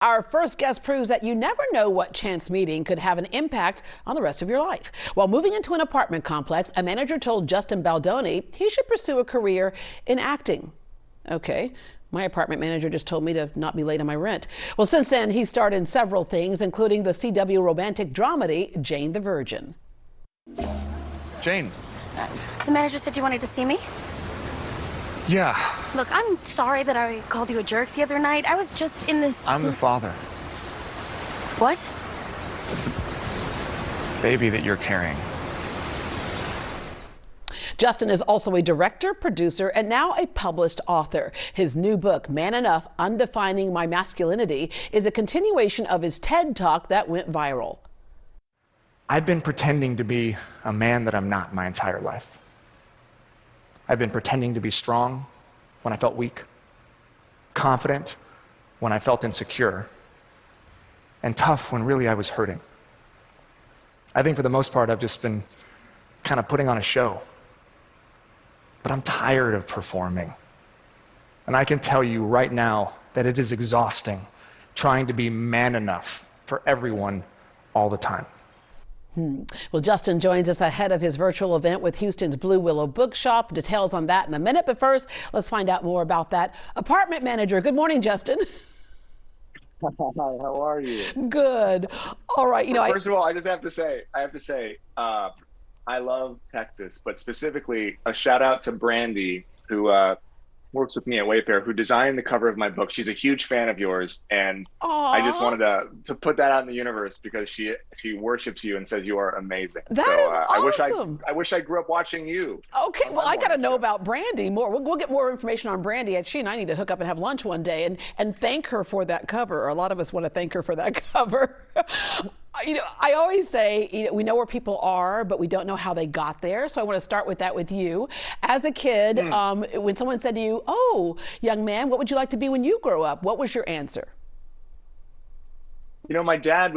Our first guest proves that you never know what chance meeting could have an impact on the rest of your life. While moving into an apartment complex, a manager told Justin Baldoni he should pursue a career in acting. Okay, my apartment manager just told me to not be late on my rent. Well, since then, he starred in several things, including the CW romantic dramedy Jane the Virgin. Jane. The manager said you wanted to see me? Yeah. Look, I'm sorry that I called you a jerk the other night. I was just in this... I'm the father. What? The baby that you're carrying. Justin is also a director, producer, and now a published author. His new book, Man Enough: Undefining My Masculinity, is a continuation of his TED Talk that went viral. I've been pretending to be a man that I'm not my entire life. I've been pretending to be strong when I felt weak, confident when I felt insecure, and tough when really I was hurting. I think for the most part, I've just been kind of putting on a show. But I'm tired of performing. And I can tell you right now that it is exhausting trying to be man enough for everyone all the time. Well, Justin joins us ahead of his virtual event with Houston's Blue Willow Bookshop. Details on that in a minute, but first, let's find out more about that apartment manager. Good morning, Justin. Hi, how are you? Good. All right. First of all, I have to say, I love Texas, but specifically a shout out to Brandy, who works with me at Wayfair, who designed the cover of my book. She's a huge fan of yours, and Aww. I just wanted to put that out in the universe because she worships you and says you are amazing. That is awesome. I wish I grew up watching you. Okay, well, I got to know about Brandy more. We'll get more information on Brandy. She and I need to hook up and have lunch one day and thank her for that cover. Or a lot of us want to thank her for that cover. I always say, we know where people are, but we don't know how they got there. So I want to start with that with you. As a kid, when someone said to you, "Oh, young man, what would you like to be when you grow up?" What was your answer? My dad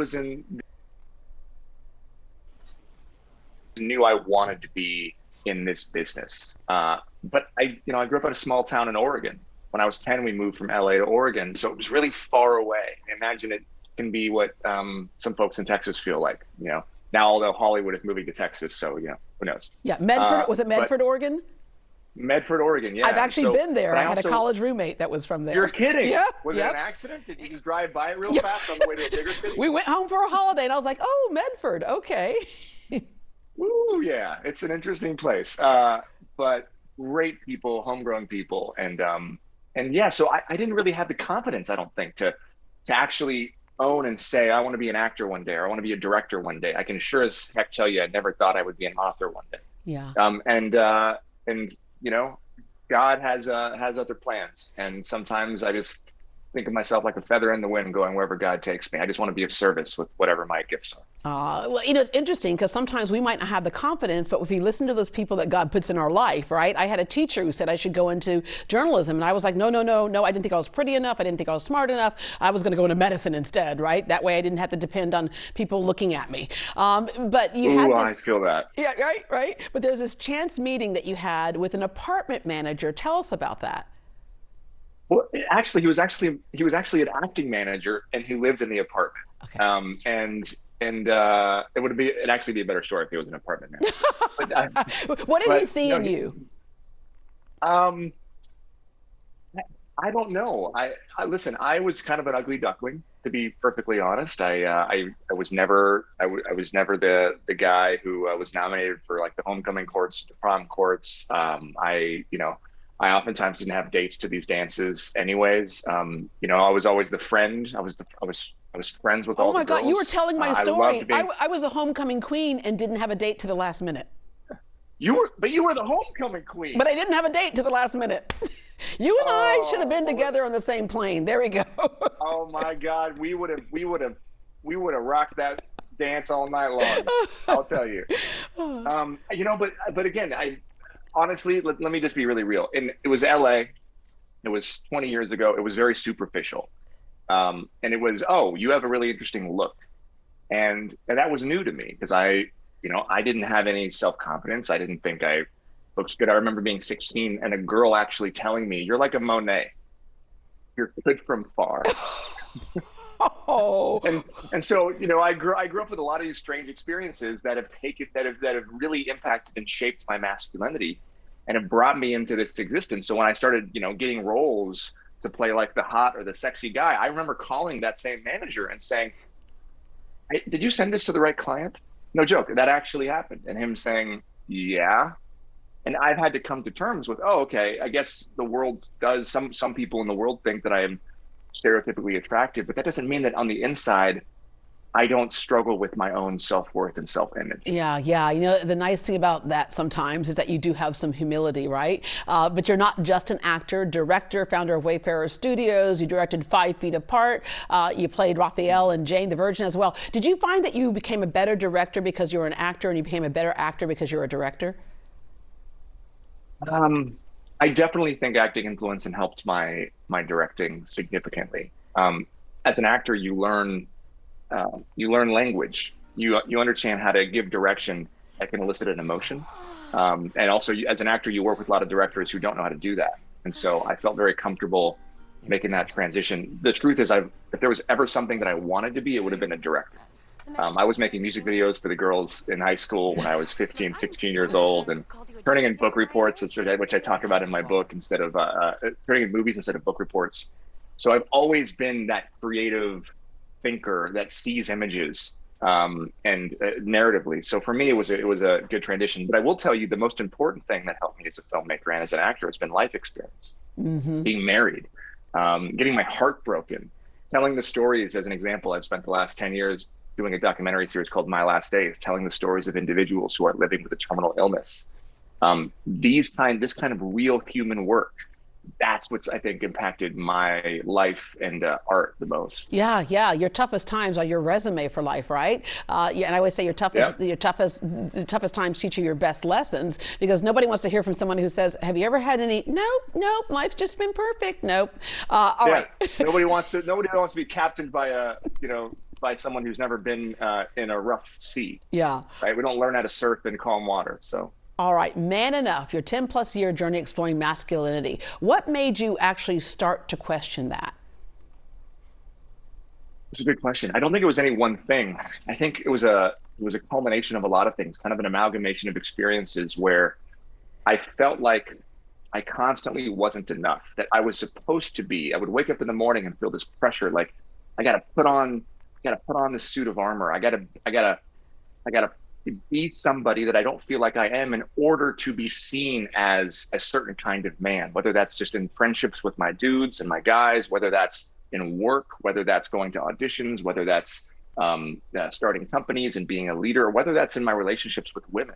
knew I wanted to be in this business. But I grew up in a small town in Oregon. When I was 10, we moved from LA to Oregon. So it was really far away. Imagine it can be what some folks in Texas feel like, now, although Hollywood is moving to Texas, so who knows? Yeah, Medford, was it Medford, Oregon? Medford, Oregon, yeah. I've actually been there. I had a college roommate that was from there. You're kidding? Yeah. Was it an accident? Did you just drive by it real fast on the way to a bigger city? We went home for a holiday, and I was like, "Oh, Medford, okay." Ooh, yeah, it's an interesting place, but great people, homegrown people, and yeah. So I didn't really have the confidence, I don't think, to actually own and say, I want to be an actor one day, or I want to be a director one day. I can sure as heck tell you, I never thought I would be an author one day. Yeah. And God has other plans, and sometimes I just think of myself like a feather in the wind, going wherever God takes me. I just want to be of service with whatever my gifts are. Well, it's interesting because sometimes we might not have the confidence, but if we listen to those people that God puts in our life, right? I had a teacher who said I should go into journalism, and I was like, no. I didn't think I was pretty enough. I didn't think I was smart enough. I was going to go into medicine instead, right? That way I didn't have to depend on people looking at me. But you had I feel that. Yeah, right. But there's this chance meeting that you had with an apartment manager. Tell us about that. Well, actually, he was actually an acting manager, and he lived in the apartment. Okay. It'd actually be a better story if he was an apartment manager. What did he see in you? I don't know. Listen. I was kind of an ugly duckling, to be perfectly honest. I was never the guy who was nominated for like the homecoming courts, the prom courts. I oftentimes didn't have dates to these dances anyways. I was always the friend. I was friends with all the girls. Oh my God, you were telling my story. I was a homecoming queen and didn't have a date to the last minute. You were the homecoming queen. But I didn't have a date to the last minute. You and I should have been together on the same plane. There we go. Oh my God, we would have rocked that dance all night long. I'll tell you. But again, honestly, let me just be really real. And it was LA. It was 20 years ago. It was very superficial. And it was, you have a really interesting look. And that was new to me because I didn't have any self-confidence. I didn't think I looked good. I remember being 16 and a girl actually telling me, "You're like a Monet. You're good from far." Oh, And so, you know, I grew up with a lot of these strange experiences that have really impacted and shaped my masculinity and have brought me into this existence. So when I started, you know, getting roles to play like the hot or the sexy guy, I remember calling that same manager and saying, "Hey, did you send this to the right client?" No joke, that actually happened. And him saying, "Yeah." And I've had to come to terms with, oh, okay, I guess the world does, some people in the world think that I am stereotypically attractive, but that doesn't mean that on the inside I don't struggle with my own self-worth and self-image. yeah, yeah. You know, the nice thing about that sometimes is that you do have some humility, right? But you're not just an actor, director, founder of Wayfarer Studios. You directed 5 Feet Apart. You played Raphael and Jane the Virgin as well. Did you find that you became a better director because you were an actor, and you became a better actor because you're a director? I definitely think acting influenced and helped my directing significantly. As an actor, you learn language. You understand how to give direction that can elicit an emotion. And also, as an actor, you work with a lot of directors who don't know how to do that. And so I felt very comfortable making that transition. The truth is, if there was ever something that I wanted to be, it would have been a director. I was making music videos for the girls in high school when I was 15, 16 years old, and turning in book reports, which I talk about in my book, instead of turning in movies instead of book reports. So I've always been that creative thinker that sees images and narratively. So for me, it was a good transition. But I will tell you, the most important thing that helped me as a filmmaker and as an actor has been life experience. Being married, getting my heart broken, telling the stories. As an example, I've spent the last 10 years doing a documentary series called My Last Days, telling the stories of individuals who are living with a terminal illness. This kind of real human work, that's what's, I think, impacted my life and art the most. Yeah, yeah. Your toughest times are your resume for life, right? Yeah, and I always say your toughest times teach you your best lessons, because nobody wants to hear from someone who says, "Have you ever had any?" Nope, life's just been perfect. Nope. All right. Nobody wants to be captained by by someone who's never been in a rough sea. Yeah. Right. We don't learn how to surf in calm water. So. All right, Man Enough, your 10+ year journey exploring masculinity. What made you actually start to question that? It's a good question. I don't think it was any one thing. I think it was a culmination of a lot of things, kind of an amalgamation of experiences where I felt like I constantly wasn't enough, that I was supposed to be. I would wake up in the morning and feel this pressure, like I got to put on this suit of armor. I gotta be somebody that I don't feel like I am in order to be seen as a certain kind of man, whether that's just in friendships with my dudes and my guys, whether that's in work, whether that's going to auditions, whether that's starting companies and being a leader, or whether that's in my relationships with women.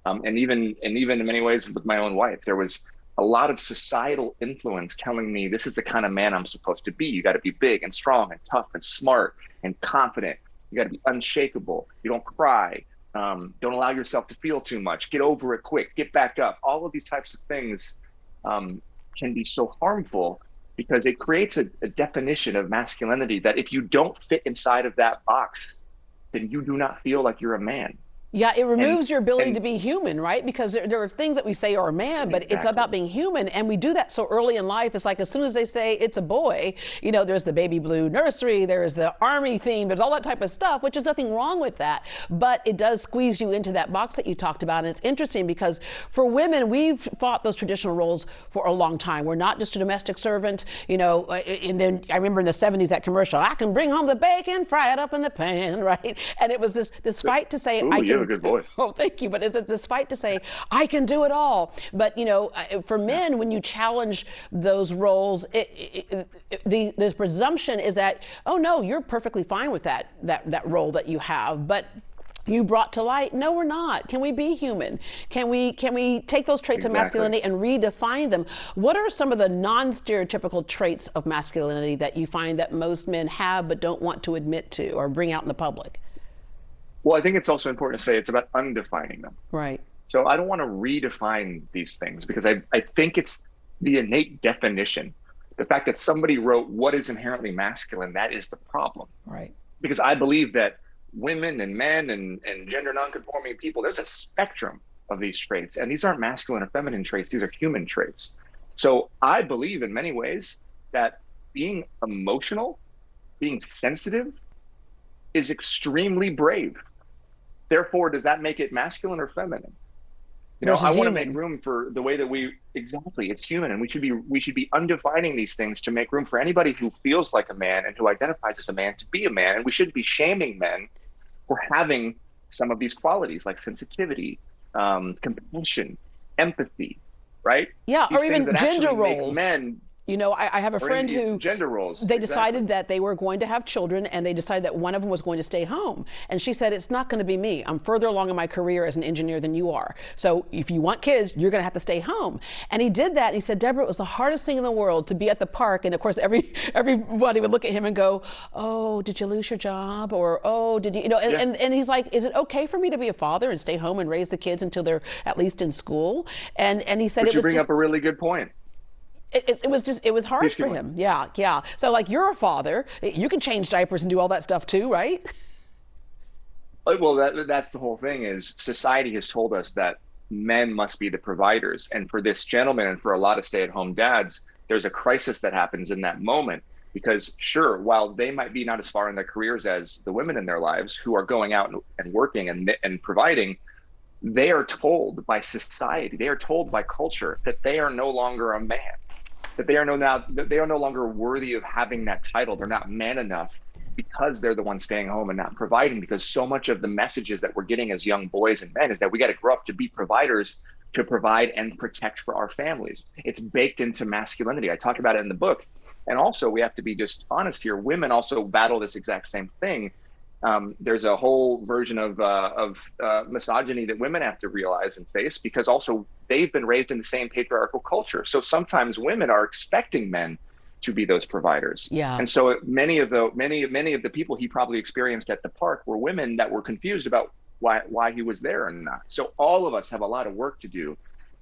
And even in many ways with my own wife, there was a lot of societal influence telling me this is the kind of man I'm supposed to be. You got to be big and strong and tough and smart and confident. You got to be unshakable. You don't cry. Don't allow yourself to feel too much. Get over it quick. Get back up. All of these types of things can be so harmful because it creates a definition of masculinity that if you don't fit inside of that box, then you do not feel like you're a man. Yeah, it removes your ability to be human, right? Because there are things that we say are a man, but it's about being human. And we do that so early in life. It's like as soon as they say it's a boy, you know, there's the baby blue nursery, there's the army theme, there's all that type of stuff, which is nothing wrong with that. But it does squeeze you into that box that you talked about. And it's interesting because for women, we've fought those traditional roles for a long time. We're not just a domestic servant, you know, and then I remember in the 70s, that commercial, I can bring home the bacon, fry it up in the pan, right? And it was this fight to say, I can. A good voice. Oh, thank you. But it's this fight to say, I can do it all. But, you know, for men, when you challenge those roles, the presumption is that, oh, no, you're perfectly fine with that role that you have. But you brought to light, no, we're not. Can we be human? Can we take those traits of masculinity and redefine them? What are some of the non-stereotypical traits of masculinity that you find that most men have but don't want to admit to or bring out in the public? Well, I think it's also important to say it's about undefining them. Right. So I don't want to redefine these things because I think it's the innate definition. The fact that somebody wrote what is inherently masculine, that is the problem. Right. Because I believe that women and men and gender nonconforming people, there's a spectrum of these traits. And these aren't masculine or feminine traits. These are human traits. So I believe in many ways that being emotional being sensitive is extremely brave. Therefore, does that make it masculine or feminine? You know, Versus I want to human. make room for the way that exactly, it's human, and we should be undefining these things to make room for anybody who feels like a man and who identifies as a man to be a man. And we shouldn't be shaming men for having some of these qualities like sensitivity, compassion, empathy, right? Yeah, These or even things that gender actually make roles. men, You know, I have a or friend in who gender roles. they exactly. decided that they were going to have children, and they decided that one of them was going to stay home. And she said, it's not going to be me. I'm further along in my career as an engineer than you are. So if you want kids, you're going to have to stay home. And he did that. And he said, Deborah, it was the hardest thing in the world to be at the park. And of course, everybody would look at him and go, oh, did you lose your job? Or, oh, did you, you know, and he's like, is it okay for me to be a father and stay home and raise the kids until they're at least in school? And he said, But it you was bring just, up a really good point. it was hard Please for keep him. Yeah. So like, you're a father, you can change diapers and do all that stuff too, right? Well, that's the whole thing is society has told us that men must be the providers. And for this gentleman and for a lot of stay-at-home dads, there's a crisis that happens in that moment because sure, while they might be not as far in their careers as the women in their lives who are going out and working and providing, they are told by society, they are told by culture that they are no longer a man, that they are no longer worthy of having that title. They're not man enough because they're the ones staying home and not providing, because so much of the messages that we're getting as young boys and men is that we got to grow up to be providers, to provide and protect for our families. It's baked into masculinity. I talk about it in the book. And also we have to be just honest here. Women also battle this exact same thing. There's a whole version of misogyny that women have to realize and face because also they've been raised in the same patriarchal culture. So sometimes women are expecting men to be those providers. Yeah. And so many of the people he probably experienced at the park were women that were confused about why he was there or not. So all of us have a lot of work to do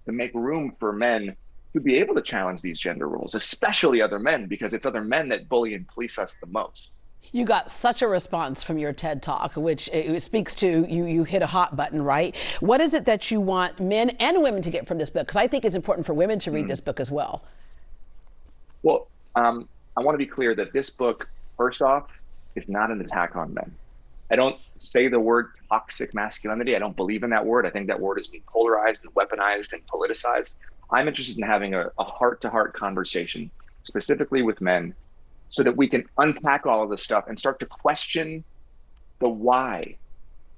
to make room for men to be able to challenge these gender roles, especially other men, because it's other men that bully and police us the most. You got such a response from your TED Talk, which it speaks to you hit a hot button, right? What is it that you want men and women to get from this book? Because I think it's important for women to read this book as well. Well, I want to be clear that this book, first off, is not an attack on men. I don't say the word toxic masculinity. I don't believe in that word. I think that word is being polarized and weaponized and politicized. I'm interested in having a heart-to-heart conversation, specifically with men, so that we can unpack all of this stuff and start to question the why.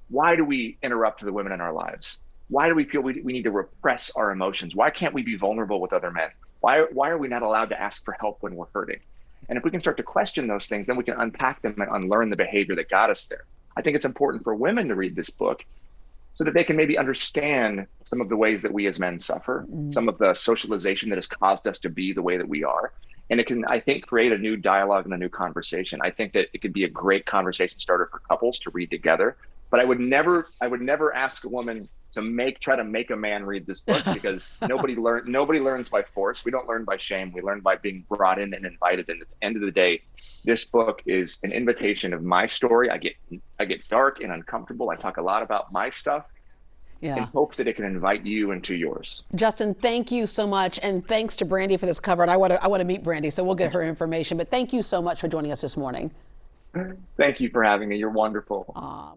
Why do we interrupt the women in our lives? Why do we feel we need to repress our emotions? Why can't we be vulnerable with other men? Why are we not allowed to ask for help when we're hurting? And if we can start to question those things, then we can unpack them and unlearn the behavior that got us there. I think it's important for women to read this book so that they can maybe understand some of the ways that we as men suffer, some of the socialization that has caused us to be the way that we are. And it can, I think, create a new dialogue and a new conversation. I think that it could be a great conversation starter for couples to read together. But I would never ask a woman to try to make a man read this book because nobody learns by force. We don't learn by shame. We learn by being brought in and invited. And at the end of the day, this book is an invitation of my story. I get dark and uncomfortable. I talk a lot about my stuff. Yeah. In hopes that it can invite you into yours. Justin, thank you so much, and thanks to Brandy for this cover. And I want to meet Brandy, so we'll get her information. But thank you so much for joining us this morning. Thank you for having me. You're wonderful.